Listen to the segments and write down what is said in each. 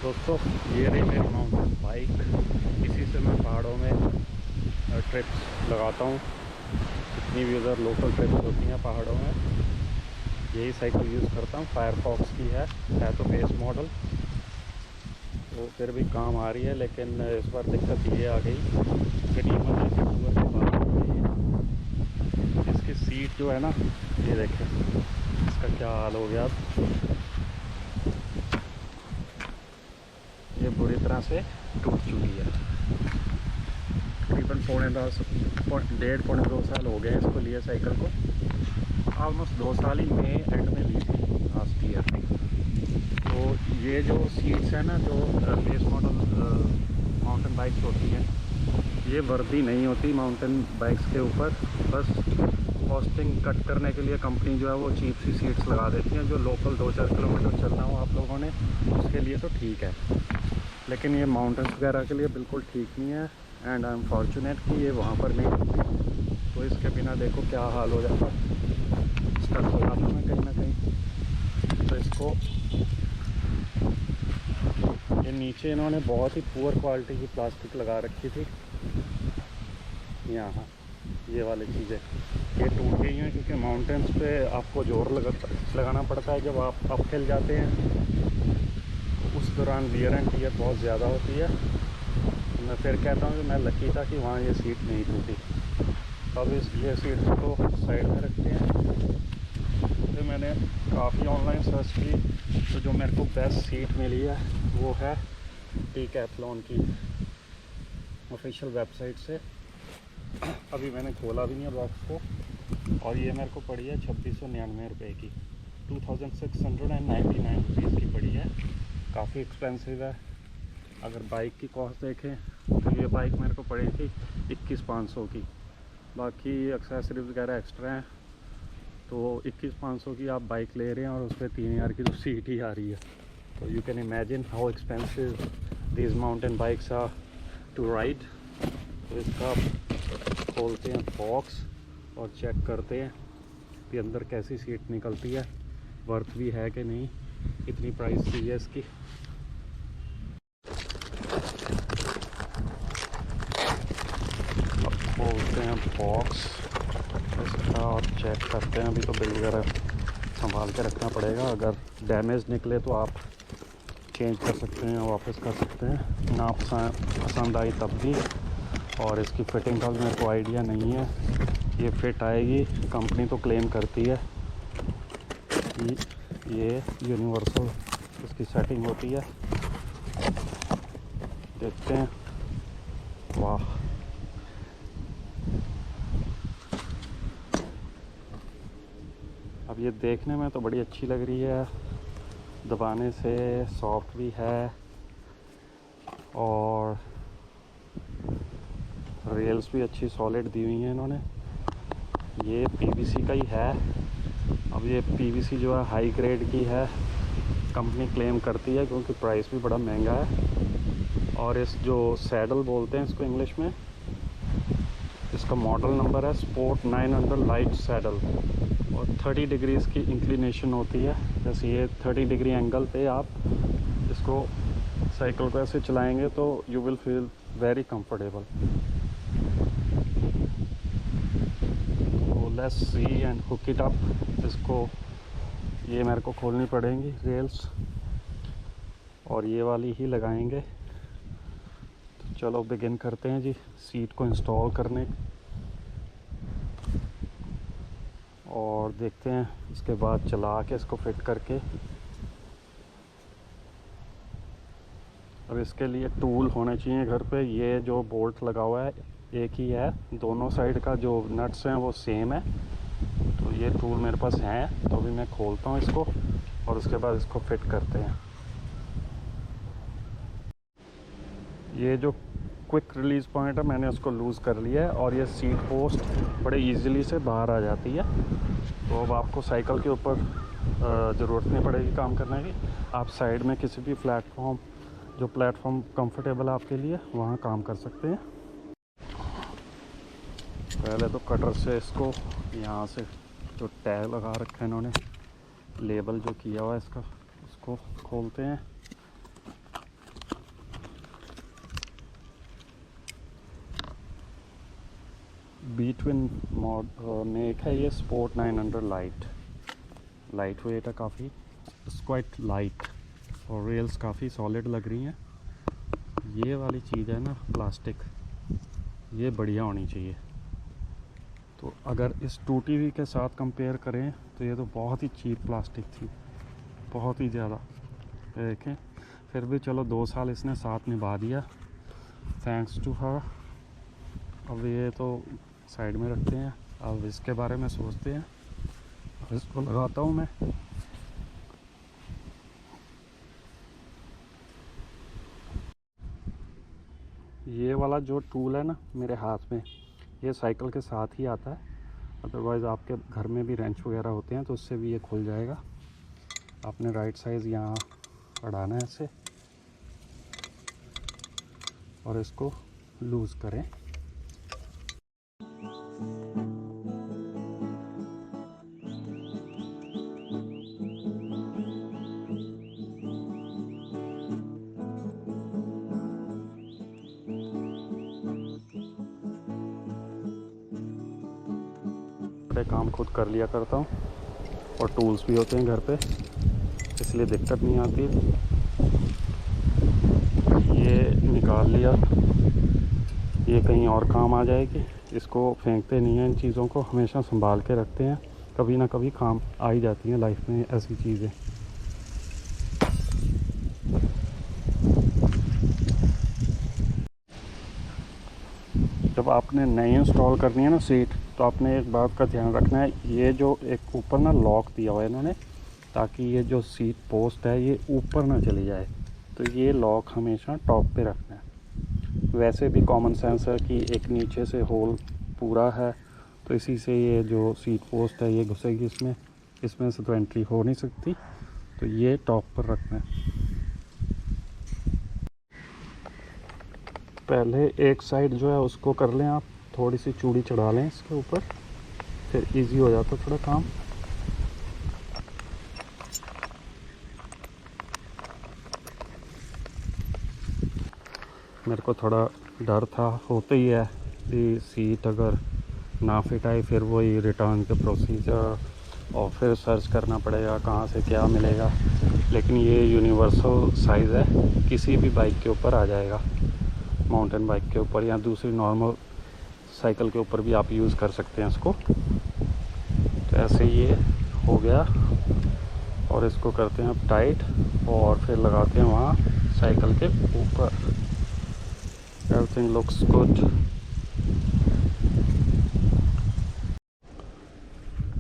दोस्तों ये रही मेरी माउंटेन बाइक। इसी से मैं पहाड़ों में ट्रिप्स लगाता हूँ। जितनी भी उधर लोकल ट्रिप्स होती हैं पहाड़ों में, यही साइकिल यूज़ करता हूँ। फायरफॉक्स की है तो बेस मॉडल, तो फिर भी काम आ रही है। लेकिन इस बार दिक्कत ये आ गई, गनीमत है कि टूर के बाद आ गई है। इसकी सीट जो है ना, ये देखें इसका क्या हाल हो गया। ये बुरी तरह से टूट चुकी है। तकरीबन पौने दो साल हो गए इसको लिए, साइकिल को। ऑलमोस्ट 2 साल ही मई एंड में ली थी लास्ट ईयर। तो ये जो सीट्स है ना, जो बेस मॉडल माउंटेन बाइक्स होती हैं, ये वर्दी नहीं होती माउंटेन बाइक्स के ऊपर। बस कॉस्टिंग कट करने के लिए कंपनी जो है वो चीप सी सीट्स लगा देती हैं। जो लोकल 2-4 किलोमीटर चलना हो आप लोगों ने, उसके लिए तो ठीक है, लेकिन ये माउंटेन्स वगैरह के लिए बिल्कुल ठीक नहीं है। एंड आई एम फॉर्चुनेट कि ये वहाँ पर नहीं होती, तो इसके बिना देखो क्या हाल हो जाता। स्टक हो जाता मैं कहीं ना कहीं। तो इसको ये नीचे इन्होंने बहुत ही पुअर क्वालिटी की प्लास्टिक लगा रखी थी। यहाँ ये वाली चीज़ें ये टूट गई हैं, क्योंकि माउंटेन्स पे आपको जोर लगाना पड़ता है। जब आप अपहिल जाते हैं उस दौरान वियर एंड टियर बहुत ज़्यादा होती है। तो मैं फिर कहता हूँ कि मैं लकी था कि वहाँ ये सीट नहीं टूटी। अब ये सीट को साइड में रखते हैं। फिर मैंने काफ़ी ऑनलाइन सर्च की, तो जो मेरे को बेस्ट सीट मिली है वो है Decathlon की ऑफिशियल वेबसाइट से। अभी मैंने खोला भी नहीं है बॉक्स को, और ये मेरे को पड़ी है 2699 रुपये की। 2699 रुपीज़ की पड़ी है। काफ़ी एक्सपेंसिव है। अगर बाइक की कॉस्ट देखें तो ये बाइक मेरे को पड़ी थी 21,500 की। बाकी एक्सेसरीज वगैरह एक्स्ट्रा हैं, तो 21,500 की आप बाइक ले रहे हैं और उस पर 3,000 की तो सीट ही आ रही है। तो you can imagine how expensive these mountain bikes are to ride. तो इसका खोलते हैं बॉक्स और चेक करते हैं कि अंदर कैसी सीट निकलती है, वर्थ भी है कि नहीं, इतनी प्राइस थी है इसकी। अब खोलते हैं बॉक्स इसका और चेक करते हैं। अभी तो बिल वगैरह संभाल के रखना पड़ेगा। अगर डैमेज निकले तो आप चेंज कर सकते हैं, वापस कर सकते हैं, ना पसंद आई तब भी। और इसकी फ़िटिंग का मेरे को आइडिया नहीं है, ये फिट आएगी। कंपनी तो क्लेम करती है कि ये यूनिवर्सल इसकी सेटिंग होती है। देखते हैं। वाह, अब ये देखने में तो बड़ी अच्छी लग रही है, दबाने से सॉफ्ट भी है, और रेल्स भी अच्छी सॉलिड दी हुई हैं इन्होंने। ये पीवीसी का ही है। अब ये पीवीसी जो है हाई ग्रेड की है, कंपनी क्लेम करती है, क्योंकि प्राइस भी बड़ा महंगा है। और इस जो सैडल बोलते हैं इसको इंग्लिश में, इसका मॉडल नंबर है स्पोर्ट 900 लाइट सैडल, और 30 डिग्रीज़ की इंक्लिनेशन होती है। जैसे ये 30 डिग्री एंगल पे आप इसको साइकिल को ऐसे चलाएंगे तो you will feel very comfortable. तो let's see and hook it up. इसको ये मेरे को खोलनी पड़ेंगी रेल्स, और ये वाली ही लगाएंगे। तो चलो बिगिन करते हैं जी सीट को इंस्टॉल करने, और देखते हैं इसके बाद चला के इसको फिट करके। अब इसके लिए टूल होने चाहिए घर पे। ये जो बोल्ट लगा हुआ है एक ही है, दोनों साइड का जो नट्स हैं वो सेम है। तो ये टूल मेरे पास हैं, तो अभी मैं खोलता हूँ इसको और उसके बाद इसको फिट करते हैं। ये जो क्विक रिलीज़ पॉइंट है मैंने उसको लूज़ कर लिया है, और ये सीट पोस्ट बड़े इजीली से बाहर आ जाती है। तो अब आपको साइकिल के ऊपर ज़रूरत नहीं पड़ेगी काम करने की। आप साइड में किसी भी प्लेटफॉर्म, जो प्लेटफॉर्म कंफर्टेबल आपके लिए, वहाँ काम कर सकते हैं। पहले तो कटर से इसको यहाँ से जो टैग लगा रखा है इन्होंने, लेबल जो किया हुआ है इसका, उसको खोलते हैं। B-twin मॉड में एक है ये स्पोर्ट 900 लाइट वेट है काफ़ी, इट्स क्वाइट लाइट और रेल्स काफ़ी सॉलिड लग रही हैं। ये वाली चीज़ है ना प्लास्टिक, ये बढ़िया होनी चाहिए। तो अगर इस 2TV के साथ कंपेयर करें तो ये तो बहुत ही चीप प्लास्टिक थी, बहुत ही ज़्यादा। देखें फिर भी चलो 2 साल इसने साथ निभा दिया, थैंक्स टू हर। अब ये तो साइड में रखते हैं, अब इसके बारे में सोचते हैं। इसको लगाता हूँ मैं। ये वाला जो टूल है ना मेरे हाथ में, ये साइकिल के साथ ही आता है। अदरवाइज़ आपके घर में भी रेंच वगैरह होते हैं तो उससे भी ये खुल जाएगा। आपने राइट साइज़ यहाँ अड़ाना है इसे और इसको लूज़ करें। बड़े काम खुद कर लिया करता हूँ और टूल्स भी होते हैं घर पे, इसलिए दिक्कत नहीं आती। ये निकाल लिया, ये कहीं और काम आ जाएगी। इसको फेंकते नहीं हैं, इन चीज़ों को हमेशा संभाल के रखते हैं, कभी ना कभी काम आ ही जाती हैं लाइफ में ऐसी चीज़ें। जब आपने नई इंस्टॉल करनी है ना सीट, तो आपने एक बात का ध्यान रखना है, ये जो एक ऊपर ना लॉक दिया हुआ है इन्होंने, ताकि ये जो सीट पोस्ट है ये ऊपर ना चली जाए, तो ये लॉक हमेशा टॉप पे रखना है। वैसे भी कॉमन सेंस है कि एक नीचे से होल पूरा है, तो इसी से ये जो सीट पोस्ट है ये घुसेगी इसमें से तो एंट्री हो नहीं सकती, तो ये टॉप पर रखना है। पहले एक साइड जो है उसको कर लें आप, थोड़ी सी चूड़ी चढ़ा लें इसके ऊपर, फिर इजी हो जाता थोड़ा काम। मेरे को थोड़ा डर था, होता ही है कि सीट अगर ना फिट आई फिर वही रिटर्न के प्रोसीजर और फिर सर्च करना पड़ेगा कहाँ से क्या मिलेगा। लेकिन ये यूनिवर्सल साइज़ है, किसी भी बाइक के ऊपर आ जाएगा, माउंटेन बाइक के ऊपर या दूसरी नॉर्मल साइकिल के ऊपर भी आप यूज़ कर सकते हैं इसको। तो ऐसे ये हो गया और इसको करते हैं अब टाइट और फिर लगाते हैं वहाँ साइकिल के ऊपर। Everything looks good.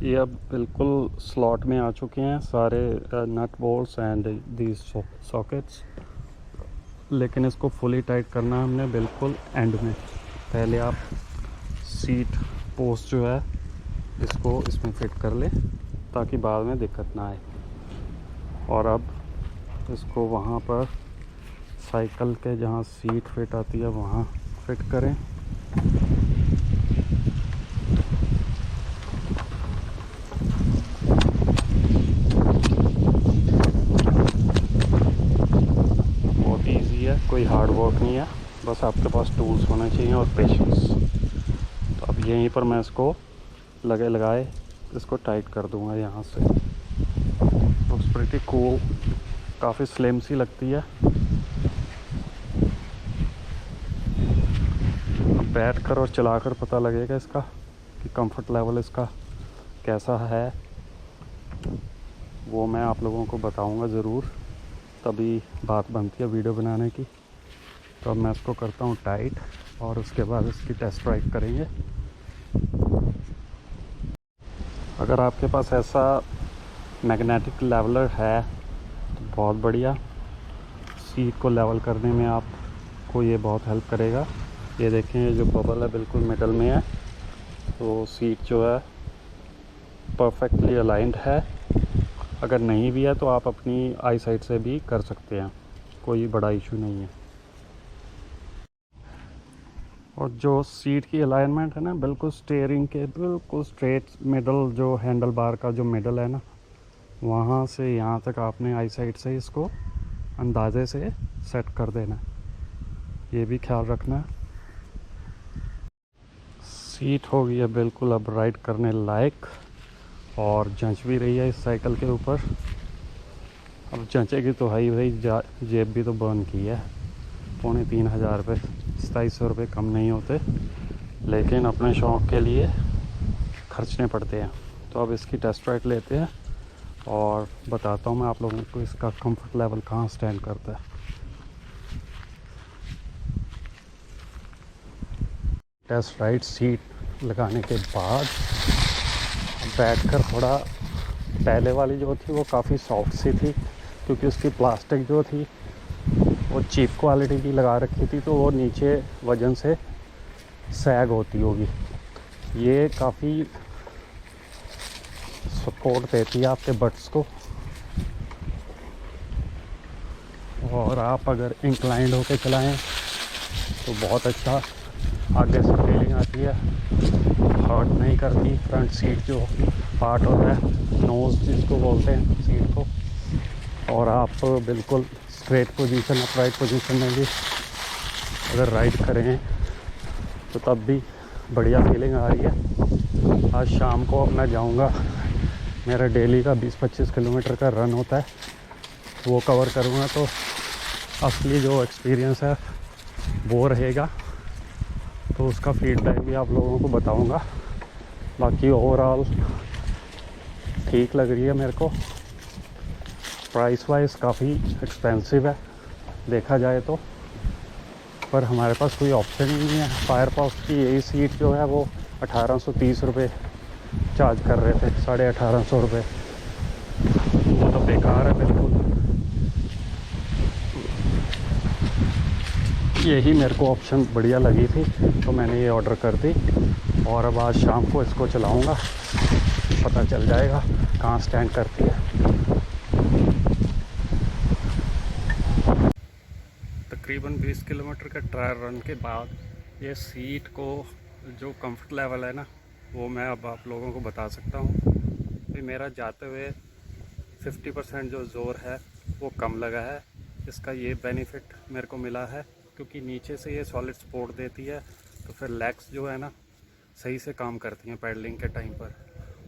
ये अब बिल्कुल स्लॉट में आ चुके हैं सारे nut bolts and these sockets, लेकिन इसको फुली टाइट करना है हमने बिल्कुल एंड में। पहले आप सीट पोस्ट जो है इसको इसमें फिट कर लें ताकि बाद में दिक्कत ना आए। और अब इसको वहाँ पर साइकिल के जहाँ सीट फिट आती है वहाँ फिट करें। बहुत इजी है, कोई हार्ड वर्क नहीं है, बस आपके पास टूल्स होने चाहिए और पेशेंस। तो अब यहीं पर मैं इसको लगाए इसको टाइट कर दूंगा यहाँ से। लुक्स प्रीटी कूल, काफ़ी स्लिम सी लगती है। बैठ कर और चला कर पता लगेगा इसका कि कंफर्ट लेवल इसका कैसा है, वो मैं आप लोगों को बताऊंगा ज़रूर, तभी बात बनती है वीडियो बनाने की। तो अब मैं इसको करता हूँ टाइट और उसके बाद इसकी टेस्ट राइड करेंगे। अगर आपके पास ऐसा मैग्नेटिक लेवलर है तो बहुत बढ़िया, सीट को लेवल करने में आपको ये बहुत हेल्प करेगा। ये देखें, ये जो बबल है बिल्कुल मिडल में है, तो सीट जो है परफेक्टली अलाइंड है। अगर नहीं भी है तो आप अपनी आई साइट से भी कर सकते हैं, कोई बड़ा इशू नहीं है। और जो सीट की अलाइनमेंट है ना बिल्कुल स्टीयरिंग के बिल्कुल स्ट्रेट मिडल, जो हैंडल बार का जो मिडल है ना, वहाँ से यहाँ तक आपने आई साइड से इसको अंदाजे से सेट कर देना, ये भी ख्याल रखना। सीट हो गई है बिल्कुल अब राइड करने लायक और जंच भी रही है इस साइकिल के ऊपर। अब जंचेगी तो हाई भाई, जेब भी तो बर्न की है। 3,500 रुपये, 2,700 रुपये कम नहीं होते, लेकिन अपने शौक़ के लिए खर्चने पड़ते हैं। तो अब इसकी टेस्ट राइड लेते हैं और बताता हूँ मैं आप लोगों को इसका कंफर्ट लेवल कहाँ स्टैंड करता है। टेस्ट राइड सीट लगाने के बाद बैठकर थोड़ा, पहले वाली जो थी वो काफ़ी सॉफ्ट सी थी क्योंकि उसकी प्लास्टिक जो थी वो चीप क्वालिटी की लगा रखी थी, तो वो नीचे वजन से सैग होती होगी। ये काफ़ी सपोर्ट देती है आपके बट्स को, और आप अगर इंक्लाइंड होकर चलाएं तो बहुत अच्छा आगे से फीलिंग आती है, हर्ट नहीं करती। फ्रंट सीट जो पार्ट होता है, नोज़ जिसको बोलते हैं सीट को, और आप बिल्कुल स्ट्रेट पोजीशन, अपराइट पोजीशन में भी अगर राइड करें तो तब भी बढ़िया फीलिंग आ रही है। आज शाम को अब मैं जाऊंगा, मेरा डेली का 20-25 किलोमीटर का रन होता है, वो कवर करूंगा, तो असली जो एक्सपीरियंस है वो रहेगा, तो उसका फीडबैक भी आप लोगों को बताऊंगा। बाकी ओवरऑल ठीक लग रही है मेरे को। प्राइस वाइज काफ़ी एक्सपेंसिव है देखा जाए तो, पर हमारे पास कोई ऑप्शन ही नहीं है। फायरफॉक्स की यही सीट जो है वो 1830 रुपये चार्ज कर रहे थे, 1850 रुपये। वो तो बेकार है बिल्कुल। यही मेरे को ऑप्शन बढ़िया लगी थी तो मैंने ये ऑर्डर कर दी, और अब आज शाम को इसको चलाऊंगा, पता चल जाएगा कहाँ स्टैंड करती है। तकरीबन 20 किलोमीटर का ट्रायल रन के बाद ये सीट को जो कंफर्ट लेवल है ना, वो मैं अब आप लोगों को बता सकता हूँ। कि मेरा जाते हुए 50% जो ज़ोर है वो कम लगा है। इसका ये बेनिफिट मेरे को मिला है क्योंकि नीचे से ये सॉलिड सपोर्ट देती है, तो फिर लेग्स जो है ना सही से काम करती हैं पैडलिंग के टाइम पर।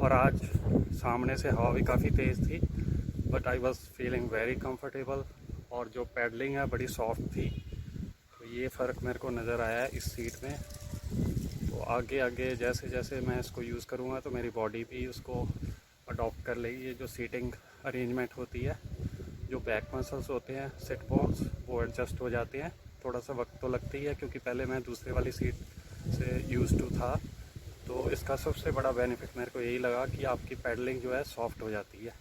और आज सामने से हवा भी काफ़ी तेज़ थी, but I was feeling very comfortable, और जो पैडलिंग है बड़ी सॉफ्ट थी। तो ये फ़र्क मेरे को नज़र आया है इस सीट में। तो आगे आगे जैसे जैसे मैं इसको यूज़ करूँगा तो मेरी बॉडी भी उसको अडॉप्ट कर लेगी। ये जो सीटिंग अरेंजमेंट होती है, जो बैक मसल्स होते हैं, सिट बोन्स, वो एडजस्ट हो जाते हैं। थोड़ा सा वक्त तो लगती है क्योंकि पहले मैं दूसरे वाली सीट से यूज़ टू था। तो इसका सबसे बड़ा बेनिफिट मेरे को यही लगा कि आपकी पैडलिंग जो है सॉफ्ट हो जाती है।